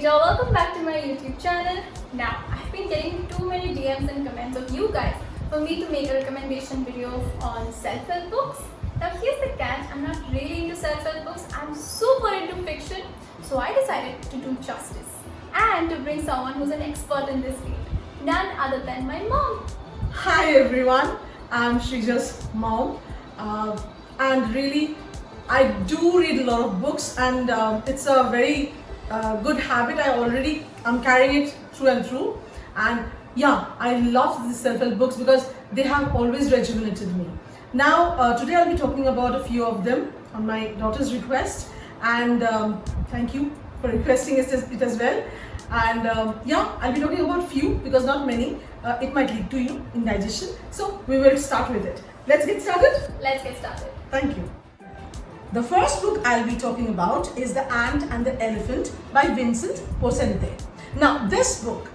Shrija, welcome back to my YouTube channel. Now, I've been getting too many DMs and comments of you guys for me to make a recommendation video on self-help books. Now here's the catch, I'm not really into self-help books, I'm super into fiction. So I decided to do justice and to bring someone who's an expert in this field, none other than my mom. Hi everyone, I'm Shrija's mom and really I do read a lot of books and it's a very good habit. I'm carrying it through and through, and yeah, I love these self-help books because they have always rejuvenated me. Now today I'll be talking about a few of them on my daughter's request, and thank you for requesting it as well. And yeah, I'll be talking about few because not many. It might lead to you indigestion. So we will start with it. Let's get started. Let's get started. Thank you. The first book I'll be talking about is The Ant and the Elephant by Vincent Poscente. Now this book,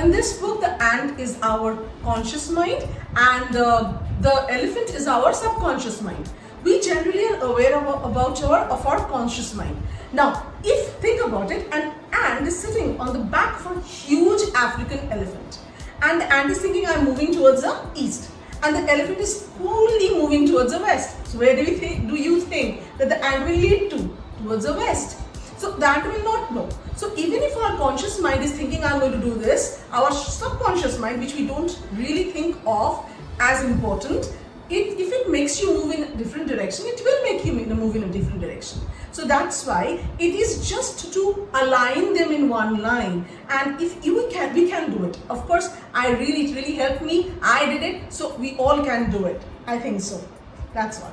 in this book the ant is our conscious mind and the elephant is our subconscious mind. We generally are aware of our conscious mind. Now if think about it, an ant is sitting on the back of a huge African elephant, and the ant is thinking, I'm moving towards the east, and the elephant is coolly moving towards the west. So where do you think that the ant will lead to? Towards the west. So the ant will not know. So even if our conscious mind is thinking, I'm going to do this, our subconscious mind, which we don't really think of as important, if it makes you move in a different direction, it will make you move in a different direction. So that's why it is just to align them in one line, and if we can do it. Of course, it really helped me. I did it, so we all can do it. I think so. That's what.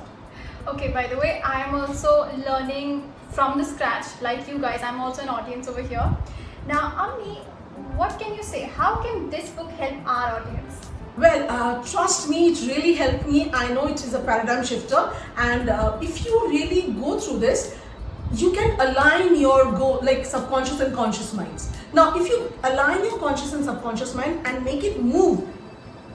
Okay, by the way, I am also learning from the scratch like you guys. I'm also an audience over here. Now, Ami, what can you say? How can this book help our audience? Well, trust me, it really helped me. I know it is a paradigm shifter, and if you really go through this, you can align your goal, like subconscious and conscious minds. Now, if you align your conscious and subconscious mind and make it move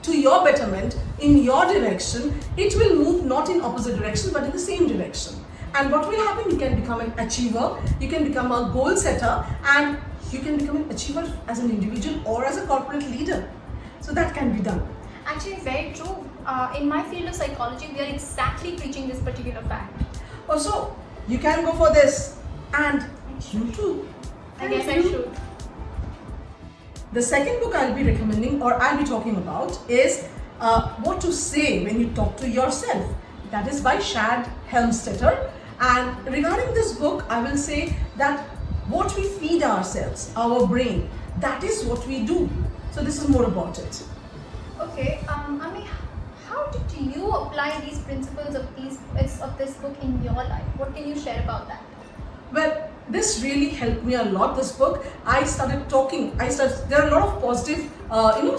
to your betterment in your direction, it will move not in opposite direction but in the same direction. And what will happen? You can become an achiever, you can become a goal setter, and you can become an achiever as an individual or as a corporate leader. So that can be done. Actually, very true. In my field of psychology, we are exactly preaching this particular fact. Also, you can go for this, and you too. I guess I should. The second book I'll be recommending, or I'll be talking about, is What to Say When You Talk to Yourself. That is by Shad Helmstetter. And regarding this book, I will say that what we feed ourselves, our brain, that is what we do. So this is more about it. Okay, Ami, how did you apply these principles of this book in your life? What can you share about that? Well, this really helped me a lot, this book. I started talking. There are a lot of positive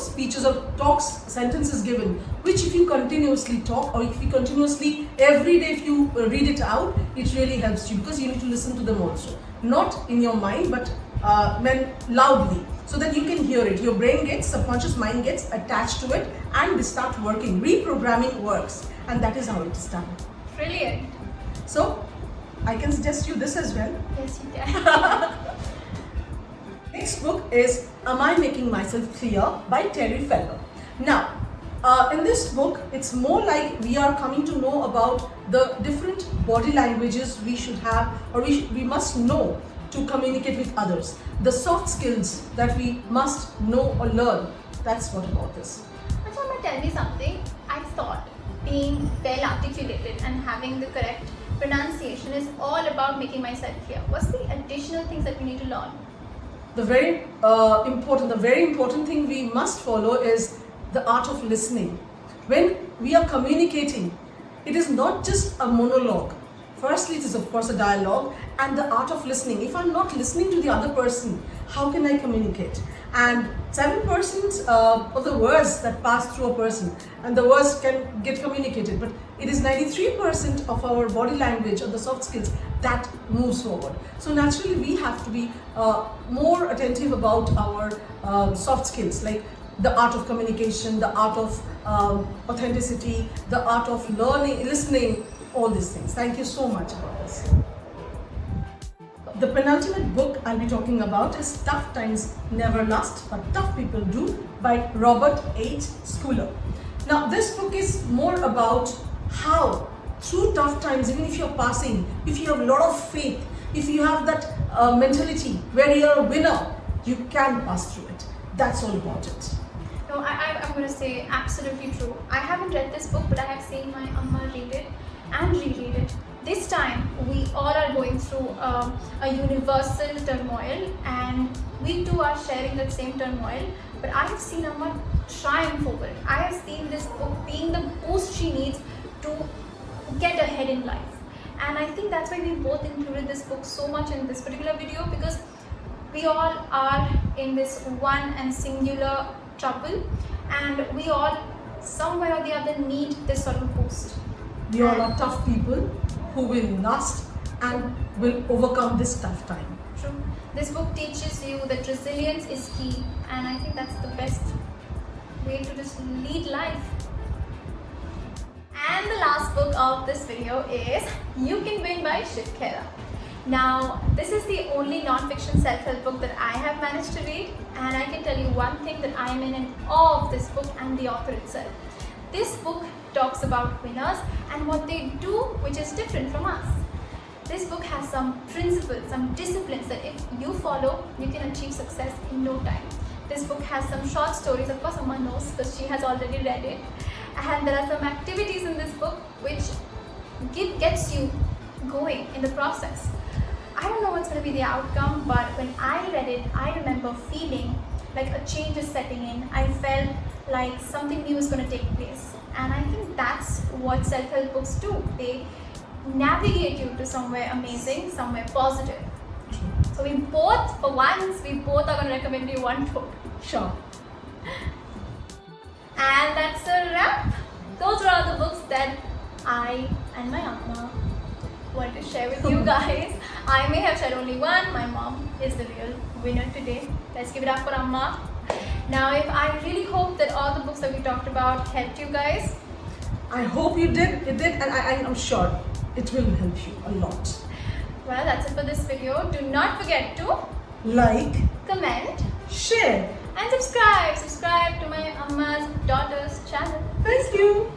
speeches or talks, sentences given, which if you continuously talk, or if you continuously every day if you read it out, it really helps you, because you need to listen to them also. Not in your mind, but loudly, so that you can hear it. Your brain gets, subconscious mind gets attached to it, and they start working. Reprogramming works, and that is how it is done. Brilliant. So I can suggest you this as well. Yes, you can. Next book is Am I Making Myself Clear by Terry Feller. Now, in this book, it's more like we are coming to know about the different body languages we should have, or we must know to communicate with others. The soft skills that we must know or learn. That's what about this. Achha, tell me something. I thought being well articulated and having the correct pronunciation is all about making myself clear. What's the additional things that we need to learn? The very important thing we must follow is the art of listening. When we are communicating, it is not just a monologue. Firstly, it is of course a dialogue, and the art of listening. If I'm not listening to the other person, how can I communicate? And 7% of the words that pass through a person, and the words can get communicated, but it is 93% of our body language or the soft skills that moves forward. So naturally we have to be more attentive about our soft skills, like the art of communication, the art of authenticity, the art of learning, listening, all these things. Thank you so much about this. the penultimate book I'll be talking about is Tough Times Never Last, but Tough People Do by Robert H. Schuller. Now, this book is more about how through tough times, even if you're passing, if you have a lot of faith, if you have that mentality where you're a winner, you can pass through it. That's all about it. No, I'm going to say absolutely true. I haven't read this book, but I have seen my Amma read it and reread it. This time, we all are going through a universal turmoil, and we too are sharing that same turmoil. But I have seen Amma triumph over it. I have seen this book being the boost she needs to get ahead in life. And I think that's why we both included this book so much in this particular video, because we all are in this one and singular trouble, and we all somewhere or the other need this sort of boost. We all are tough people who will last and will overcome this tough time. True. This book teaches you that resilience is key, and I think that's the best way to just lead life. And the last book of this video is You Can Win by Shiv Khera. Now, this is the only non-fiction self-help book that I have managed to read, and I can tell you one thing, that I am in awe of this book and the author itself. This book talks about winners and what they do, which is different from us. This book has some principles, some disciplines that if you follow, you can achieve success in no time. This book has some short stories, of course Amma knows because she has already read it. And there are some activities in this book which gets you going in the process. I don't know what's going to be the outcome, but when I read it, I remember feeling like a change is setting in. I felt like something new is going to take place. And I think that's what self-help books do. They navigate you to somewhere amazing, somewhere positive. So we both, for once, we both are going to recommend you one book. Sure. And that's a wrap. Those are all the books that I and my Amma want to share with you guys. I may have shared only one. My mom is the real winner today. Let's give it up for Amma. Now, if I really hope that all the books that we talked about helped you guys. I hope you did. It did, and I'm sure it will help you a lot. Well, that's it for this video. Do not forget to Like, comment, share, and subscribe. Subscribe to my Amma's daughter's channel. Thank you.